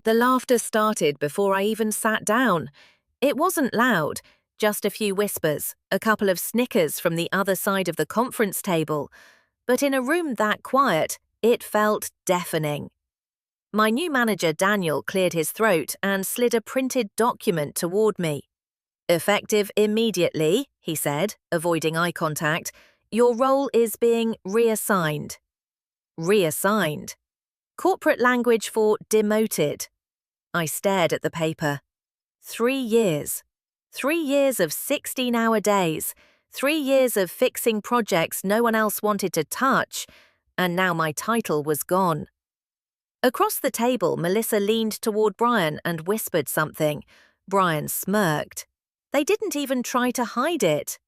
The laughter started before I even sat down. It wasn't loud, just a few whispers, a couple of snickers from the other side of the conference table. But in a room that quiet, it felt deafening. My new manager, Daniel, cleared his throat and slid a printed document toward me. "Effective immediately," he said, avoiding eye contact. "Your role is being reassigned." Reassigned. Corporate language for demoted. I stared at the paper. 3 years. 3 years of 16-hour days. 3 years of fixing projects no one else wanted to touch. And now my title was gone. Across the table, Melissa leaned toward Brian and whispered something. Brian smirked. They didn't even try to hide it.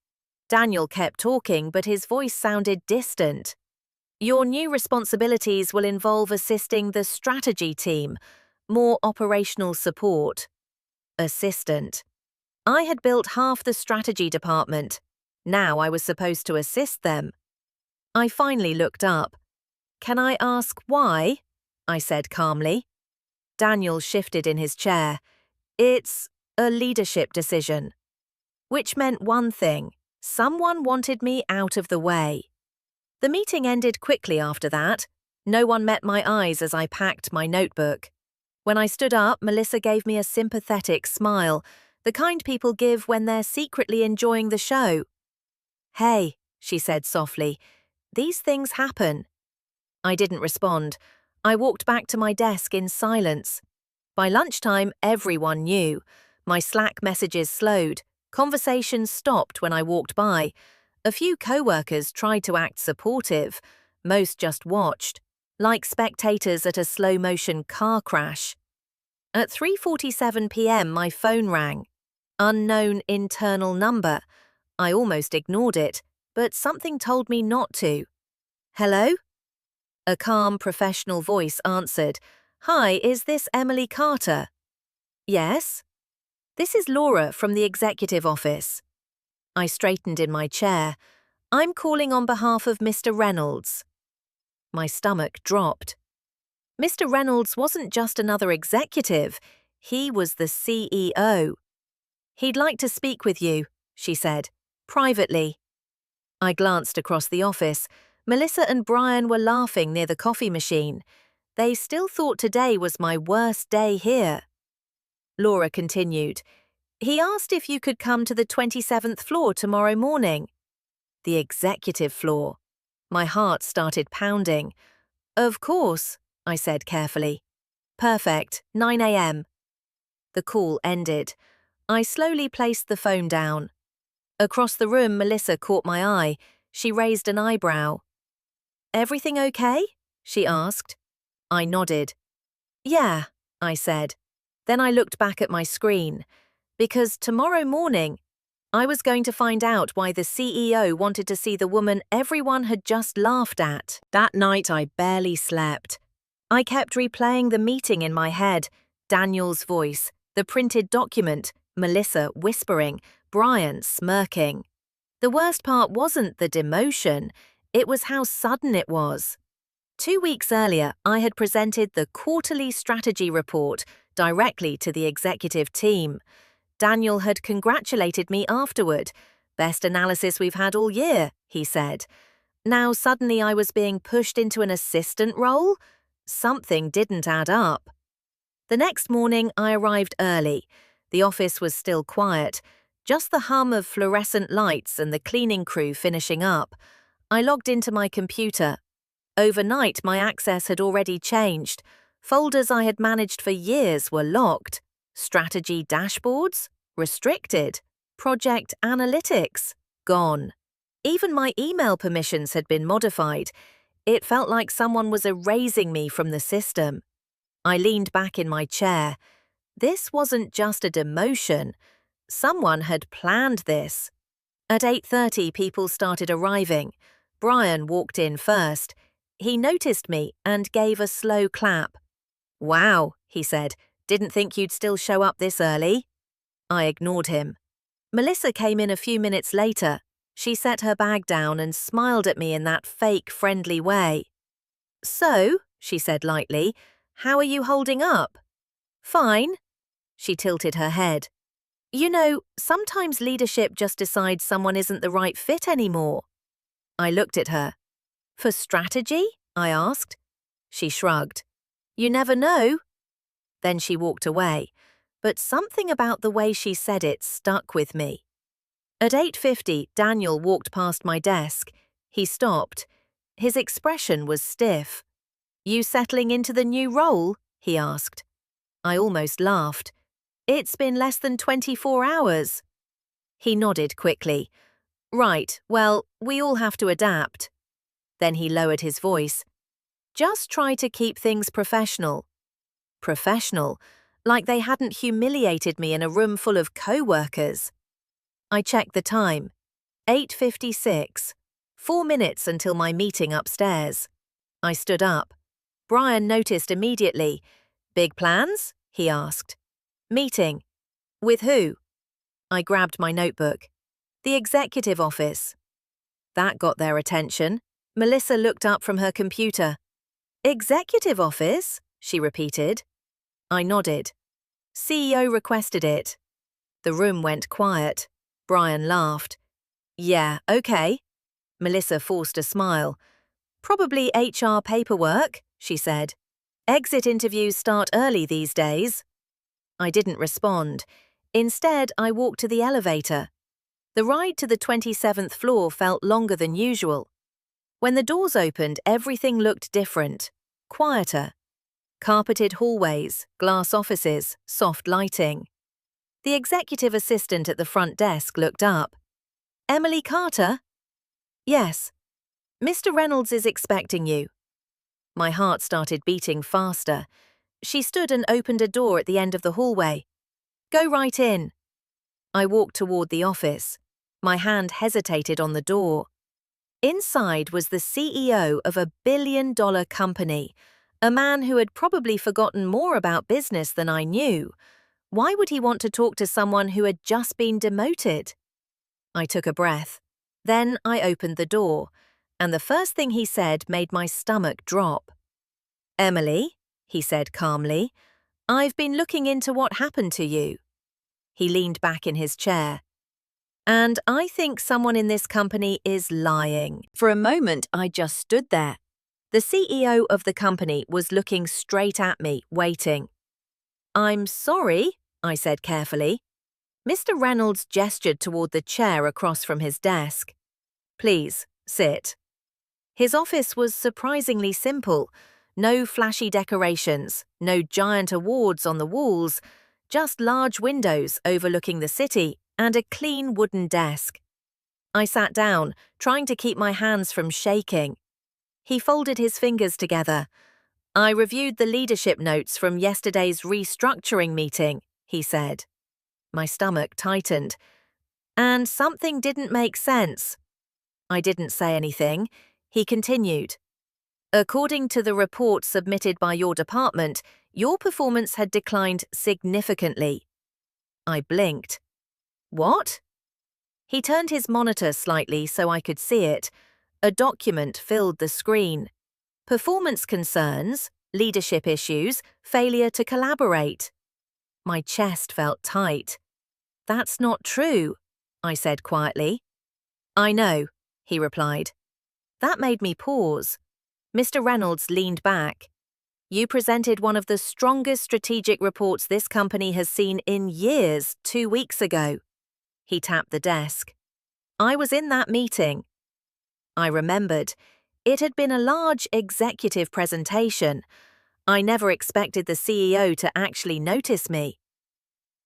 Daniel kept talking, but his voice sounded distant. "Your new responsibilities will involve assisting the strategy team, more operational support." Assistant. I had built half the strategy department. Now I was supposed to assist them. I finally looked up. "Can I ask why?" I said calmly. Daniel shifted in his chair. "It's a leadership decision." Which meant one thing: someone wanted me out of the way. The meeting ended quickly after that. No one met my eyes as I packed my notebook. When I stood up, Melissa gave me a sympathetic smile, the kind people give when they're secretly enjoying the show. "Hey," she said softly, "these things happen." I didn't respond. I walked back to my desk in silence. By lunchtime, everyone knew. My Slack messages slowed. Conversations stopped when I walked by. A few coworkers tried to act supportive. Most just watched, like spectators at a slow-motion car crash. At 3:47 p.m., my phone rang. Unknown internal number. I almost ignored it, but something told me not to. "Hello?" A calm, professional voice answered. "Hi, is this Emily Carter?" "Yes." "This is Laura from the executive office." I straightened in my chair. "I'm calling on behalf of Mr. Reynolds." My stomach dropped. Mr. Reynolds wasn't just another executive. He was the CEO. "He'd like to speak with you," she said, "privately." I glanced across the office. Melissa and Brian were laughing near the coffee machine. They still thought today was my worst day here. Laura continued. "He asked if you could come to the 27th floor tomorrow morning." The executive floor. My heart started pounding. "Of course," I said carefully. "Perfect, 9 a.m. The call ended. I slowly placed the phone down. Across the room, Melissa caught my eye. She raised an eyebrow. "Everything okay?" she asked. I nodded. "Yeah," I said. Then I looked back at my screen. Because tomorrow morning, I was going to find out why the CEO wanted to see the woman everyone had just laughed at. That night I barely slept. I kept replaying the meeting in my head. Daniel's voice, the printed document, Melissa whispering, Brian smirking. The worst part wasn't the demotion, it was how sudden it was. 2 weeks earlier, I had presented the quarterly strategy report directly to the executive team. Daniel had congratulated me afterward. "Best analysis we've had all year," he said. Now suddenly I was being pushed into an assistant role? Something didn't add up. The next morning, I arrived early. The office was still quiet, just the hum of fluorescent lights and the cleaning crew finishing up. I logged into my computer. Overnight, my access had already changed. Folders I had managed for years were locked. Strategy dashboards? Restricted. Project analytics? Gone. Even my email permissions had been modified. It felt like someone was erasing me from the system. I leaned back in my chair. This wasn't just a demotion. Someone had planned this. At 8:30, people started arriving. Brian walked in first. He noticed me and gave a slow clap. "Wow," he said, "didn't think you'd still show up this early." I ignored him. Melissa came in a few minutes later. She set her bag down and smiled at me in that fake, friendly way. "So," she said lightly, "how are you holding up?" Fine. She tilted her head. You know, sometimes leadership just decides someone isn't the right fit anymore. I looked at her. For strategy? I asked. She shrugged. You never know. Then she walked away, but something about the way she said it stuck with me. At 8:50, Daniel walked past my desk. He stopped. His expression was stiff. You settling into the new role? He asked. I almost laughed. It's been less than 24 hours. He nodded quickly. Right, well, we all have to adapt. Then he lowered his voice. Just try to keep things professional. Professional? Like they hadn't humiliated me in a room full of coworkers. I checked the time. 8:56. 4 minutes until my meeting upstairs. I stood up. Brian noticed immediately. Big plans? He asked. Meeting. With who? I grabbed my notebook. The executive office. That got their attention. Melissa looked up from her computer. Executive office? She repeated. I nodded. CEO requested it. The room went quiet. Brian laughed. Yeah, okay. Melissa forced a smile. Probably HR paperwork, she said. Exit interviews start early these days. I didn't respond. Instead, I walked to the elevator. The ride to the 27th floor felt longer than usual. When the doors opened, everything looked different, quieter. Carpeted hallways, glass offices, soft lighting. The executive assistant at the front desk looked up. Emily Carter? Yes. Mr. Reynolds is expecting you. My heart started beating faster. She stood and opened a door at the end of the hallway. Go right in. I walked toward the office. My hand hesitated on the door. Inside was the CEO of a billion-dollar company, a man who had probably forgotten more about business than I knew. Why would he want to talk to someone who had just been demoted? I took a breath. Then I opened the door, and the first thing he said made my stomach drop. Emily, he said calmly, I've been looking into what happened to you. He leaned back in his chair. And I think someone in this company is lying. For a moment, I just stood there. The CEO of the company was looking straight at me, waiting. I'm sorry, I said carefully. Mr. Reynolds gestured toward the chair across from his desk. Please, sit. His office was surprisingly simple. No flashy decorations, no giant awards on the walls, just large windows overlooking the city and a clean wooden desk. I sat down, trying to keep my hands from shaking. He folded his fingers together. I reviewed the leadership notes from yesterday's restructuring meeting, he said. My stomach tightened. And something didn't make sense. I didn't say anything. He continued. According to the report submitted by your department, your performance had declined significantly. I blinked. What? He turned his monitor slightly so I could see it. A document filled the screen. Performance concerns, leadership issues, failure to collaborate. My chest felt tight. That's not true, I said quietly. I know, he replied. That made me pause. Mr. Reynolds leaned back. You presented one of the strongest strategic reports this company has seen in years 2 weeks ago. He tapped the desk. I was in that meeting. I remembered. It had been a large executive presentation. I never expected the CEO to actually notice me.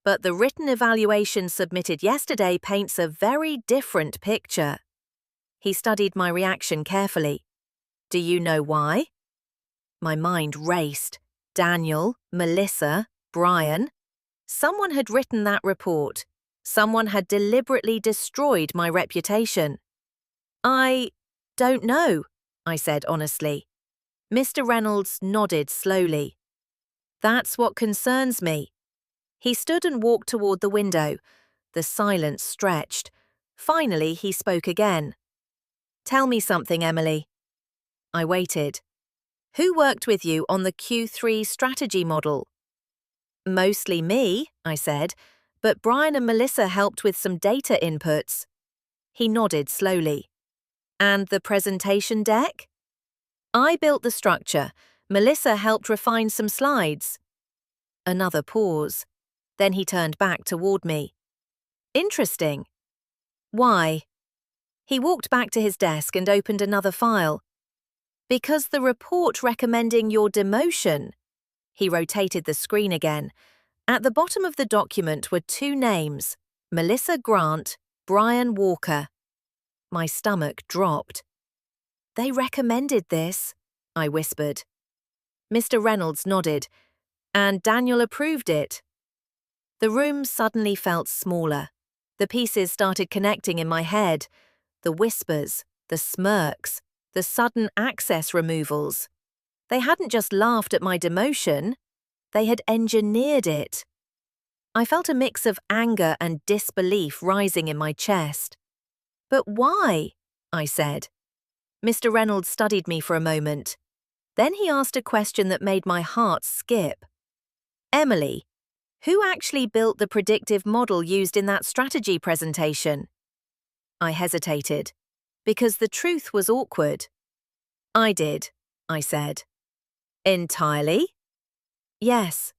But the written evaluation submitted yesterday paints a very different picture. He studied my reaction carefully. Do you know why? My mind raced. Daniel, Melissa, Brian. Someone had written that report. Someone had deliberately destroyed my reputation. I don't know, I said honestly. Mr. Reynolds nodded slowly. That's what concerns me. He stood and walked toward the window. The silence stretched. Finally, he spoke again. Tell me something, Emily. I waited. Who worked with you on the Q3 strategy model? Mostly me, I said, but Brian and Melissa helped with some data inputs. He nodded slowly. And the presentation deck? I built the structure. Melissa helped refine some slides. Another pause. Then he turned back toward me. Interesting. Why? He walked back to his desk and opened another file. Because the report recommending your demotion. He rotated the screen again. At the bottom of the document were two names, Melissa Grant, Brian Walker. My stomach dropped. They recommended this, I whispered. Mr. Reynolds nodded, and Daniel approved it. The room suddenly felt smaller. The pieces started connecting in my head. The whispers, the smirks, the sudden access removals. They hadn't just laughed at my demotion, they had engineered it. I felt a mix of anger and disbelief rising in my chest. But why? I said. Mr. Reynolds studied me for a moment. Then he asked a question that made my heart skip. Emily, who actually built the predictive model used in that strategy presentation? I hesitated, because the truth was awkward. I did, I said. Entirely? Yes.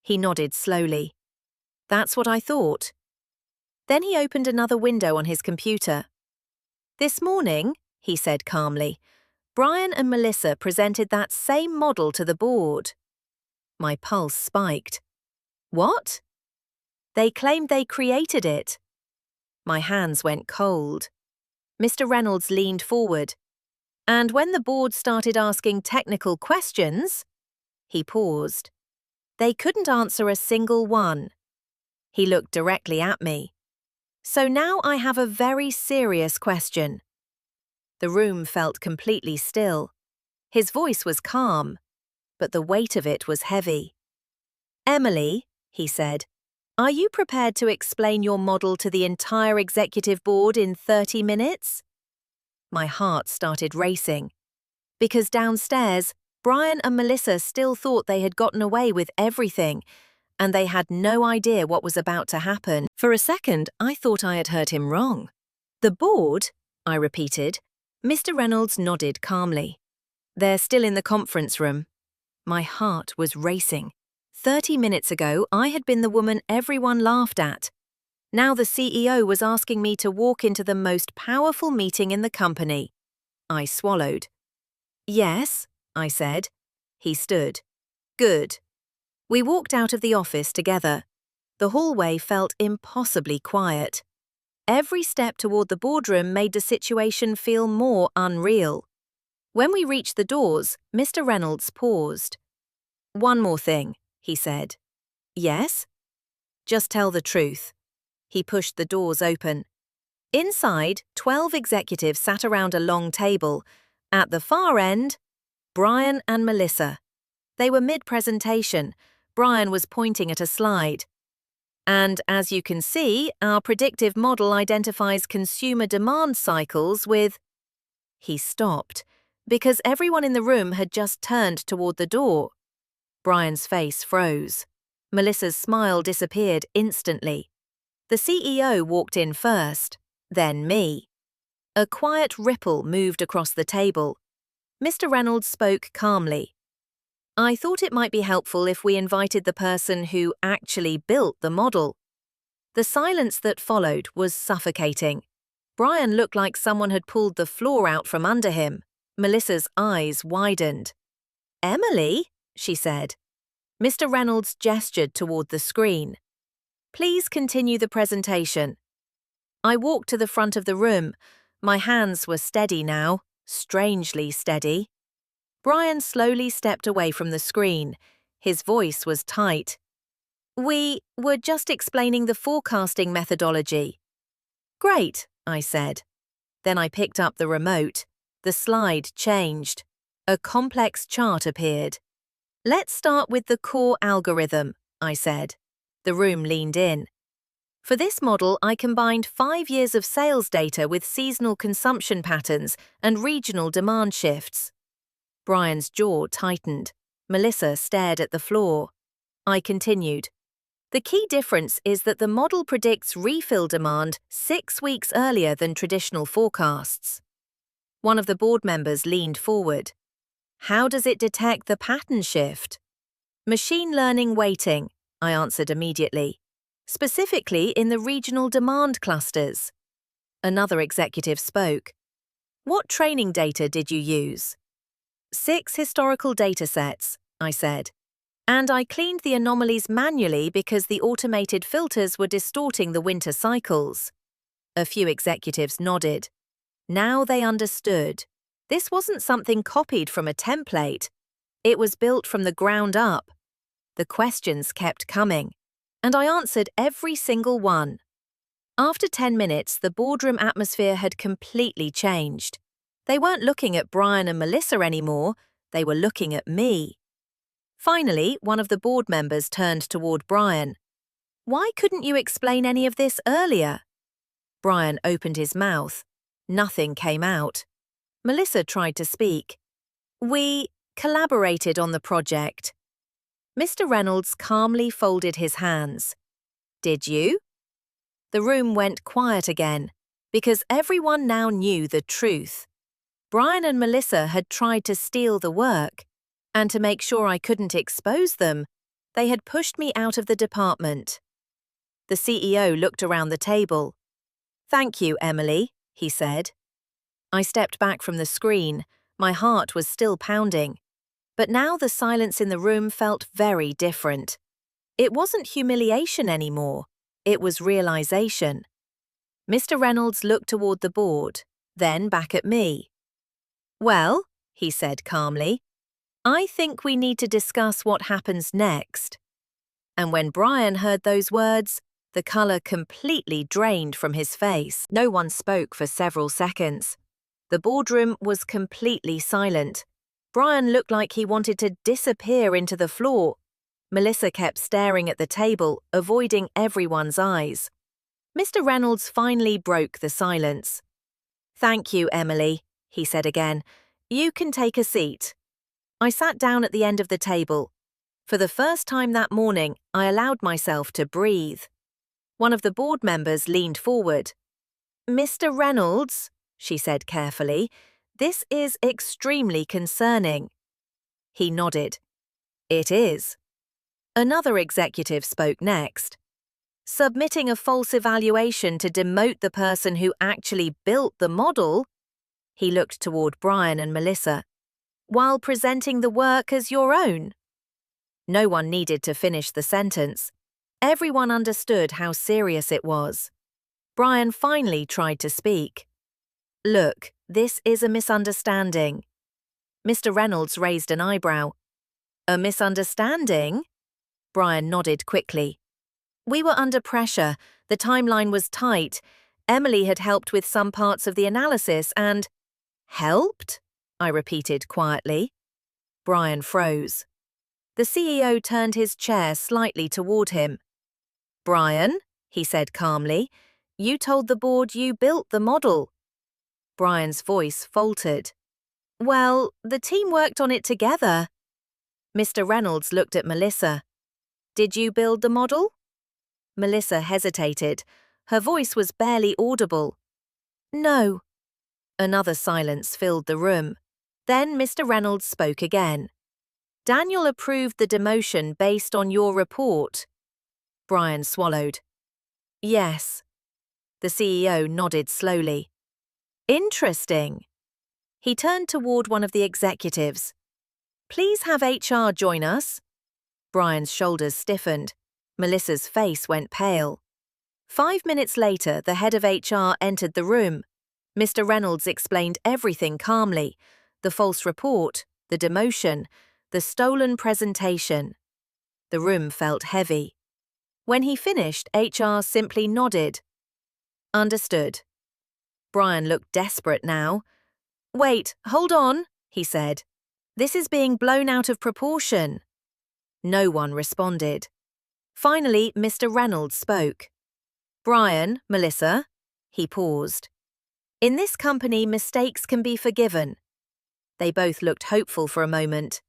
He nodded slowly. That's what I thought. Then he opened another window on his computer. This morning, he said calmly, Brian and Melissa presented that same model to the board. My pulse spiked. What? They claimed they created it. My hands went cold. Mr. Reynolds leaned forward. And when the board started asking technical questions, he paused. They couldn't answer a single one. He looked directly at me. So now I have a very serious question. The room felt completely still. His voice was calm, but the weight of it was heavy. Emily, he said, are you prepared to explain your model to the entire executive board in 30 minutes? My heart started racing. Because downstairs, Brian and Melissa still thought they had gotten away with everything, and they had no idea what was about to happen. For a second, I thought I had heard him wrong. The board? I repeated. Mr. Reynolds nodded calmly. They're still in the conference room. My heart was racing. 30 minutes ago, I had been the woman everyone laughed at. Now the CEO was asking me to walk into the most powerful meeting in the company. I swallowed. Yes, I said. He stood. Good. We walked out of the office together. The hallway felt impossibly quiet. Every step toward the boardroom made the situation feel more unreal. When we reached the doors, Mr. Reynolds paused. One more thing, he said. Yes? Just tell the truth. He pushed the doors open. Inside, 12 executives sat around a long table. At the far end, Brian and Melissa. They were mid-presentation. Brian was pointing at a slide. And as you can see, our predictive model identifies consumer demand cycles with... He stopped, because everyone in the room had just turned toward the door. Brian's face froze. Melissa's smile disappeared instantly. The CEO walked in first, then me. A quiet ripple moved across the table. Mr. Reynolds spoke calmly. I thought it might be helpful if we invited the person who actually built the model. The silence that followed was suffocating. Brian looked like someone had pulled the floor out from under him. Melissa's eyes widened. Emily, she said. Mr. Reynolds gestured toward the screen. Please continue the presentation. I walked to the front of the room. My hands were steady now, strangely steady. Brian slowly stepped away from the screen. His voice was tight. We were just explaining the forecasting methodology. Great, I said. Then I picked up the remote. The slide changed. A complex chart appeared. Let's start with the core algorithm, I said. The room leaned in. For this model, I combined 5 years of sales data with seasonal consumption patterns and regional demand shifts. Brian's jaw tightened. Melissa stared at the floor. I continued. The key difference is that the model predicts refill demand 6 weeks earlier than traditional forecasts. One of the board members leaned forward. How does it detect the pattern shift? Machine learning weighting, I answered immediately. Specifically in the regional demand clusters. Another executive spoke. What training data did you use? 6 historical datasets, I said. And I cleaned the anomalies manually because the automated filters were distorting the winter cycles. A few executives nodded. Now they understood. This wasn't something copied from a template. It was built from the ground up. The questions kept coming, and I answered every single one. After 10 minutes, the boardroom atmosphere had completely changed. They weren't looking at Brian and Melissa anymore, they were looking at me. Finally, one of the board members turned toward Brian. Why couldn't you explain any of this earlier? Brian opened his mouth. Nothing came out. Melissa tried to speak. We collaborated on the project. Mr. Reynolds calmly folded his hands. Did you? The room went quiet again, because everyone now knew the truth. Brian and Melissa had tried to steal the work, and to make sure I couldn't expose them, they had pushed me out of the department. The CEO looked around the table. Thank you, Emily, he said. I stepped back from the screen. My heart was still pounding. But now the silence in the room felt very different. It wasn't humiliation anymore. It was realization. Mr. Reynolds looked toward the board, then back at me. Well, he said calmly, I think we need to discuss what happens next. And when Brian heard those words, the color completely drained from his face. No one spoke for several seconds. The boardroom was completely silent. Brian looked like he wanted to disappear into the floor. Melissa kept staring at the table, avoiding everyone's eyes. Mr. Reynolds finally broke the silence. Thank you, Emily, he said again. You can take a seat. I sat down at the end of the table. For the first time that morning, I allowed myself to breathe. One of the board members leaned forward. Mr. Reynolds, she said carefully, this is extremely concerning. He nodded. It is. Another executive spoke next. Submitting a false evaluation to demote the person who actually built the model, he looked toward Brian and Melissa, while presenting the work as your own. No one needed to finish the sentence. Everyone understood how serious it was. Brian finally tried to speak. Look, this is a misunderstanding. Mr. Reynolds raised an eyebrow. A misunderstanding? Brian nodded quickly. We were under pressure, the timeline was tight. Emily had helped with some parts of the analysis and… Helped? I repeated quietly. Brian froze. The CEO turned his chair slightly toward him. Brian, he said calmly, you told the board you built the model. Brian's voice faltered. Well, the team worked on it together. Mr. Reynolds looked at Melissa. Did you build the model? Melissa hesitated. Her voice was barely audible. No. Another silence filled the room. Then Mr. Reynolds spoke again. Daniel approved the demotion based on your report. Brian swallowed. Yes. The CEO nodded slowly. Interesting. He turned toward one of the executives. Please have HR join us. Brian's shoulders stiffened. Melissa's face went pale. 5 minutes later, the head of HR entered the room. Mr. Reynolds explained everything calmly. The false report, the demotion, the stolen presentation. The room felt heavy. When he finished, HR simply nodded. Understood. Brian looked desperate now. Wait, hold on, he said. This is being blown out of proportion. No one responded. Finally, Mr. Reynolds spoke. Brian, Melissa, he paused. In this company, mistakes can be forgiven. They both looked hopeful for a moment.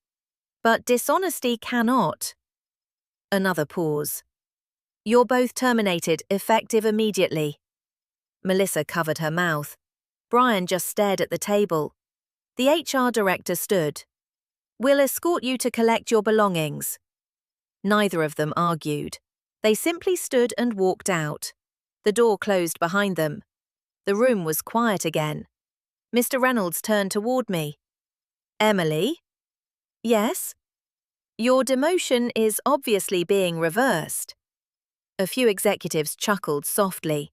But dishonesty cannot. Another pause. You're both terminated, effective immediately. Melissa covered her mouth. Brian just stared at the table. The HR director stood. We'll escort you to collect your belongings. Neither of them argued. They simply stood and walked out. The door closed behind them. The room was quiet again. Mr. Reynolds turned toward me. Emily? Yes? Your demotion is obviously being reversed. A few executives chuckled softly.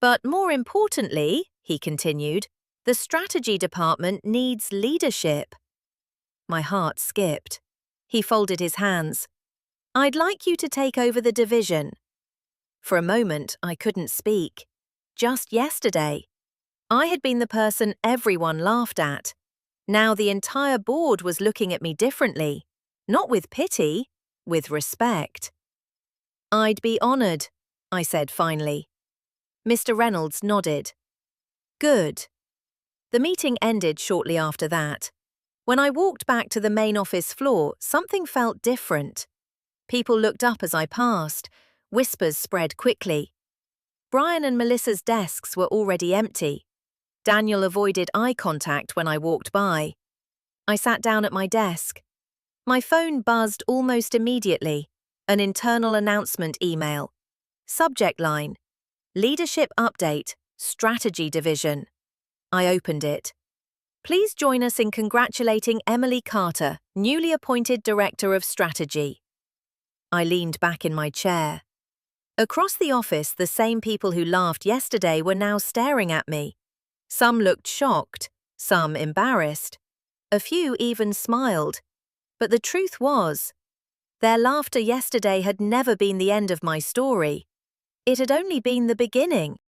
But more importantly, he continued, the strategy department needs leadership. My heart skipped. He folded his hands. I'd like you to take over the division. For a moment, I couldn't speak. Just yesterday, I had been the person everyone laughed at. Now the entire board was looking at me differently. Not with pity, with respect. I'd be honored, I said finally. Mr. Reynolds nodded. Good. The meeting ended shortly after that. When I walked back to the main office floor, something felt different. People looked up as I passed. Whispers spread quickly. Brian and Melissa's desks were already empty. Daniel avoided eye contact when I walked by. I sat down at my desk. My phone buzzed almost immediately. An internal announcement email. Subject line: Leadership Update, Strategy Division. I opened it. Please join us in congratulating Emily Carter, newly appointed Director of Strategy. I leaned back in my chair. Across the office, the same people who laughed yesterday were now staring at me. Some looked shocked, some embarrassed. A few even smiled. But the truth was, their laughter yesterday had never been the end of my story. It had only been the beginning.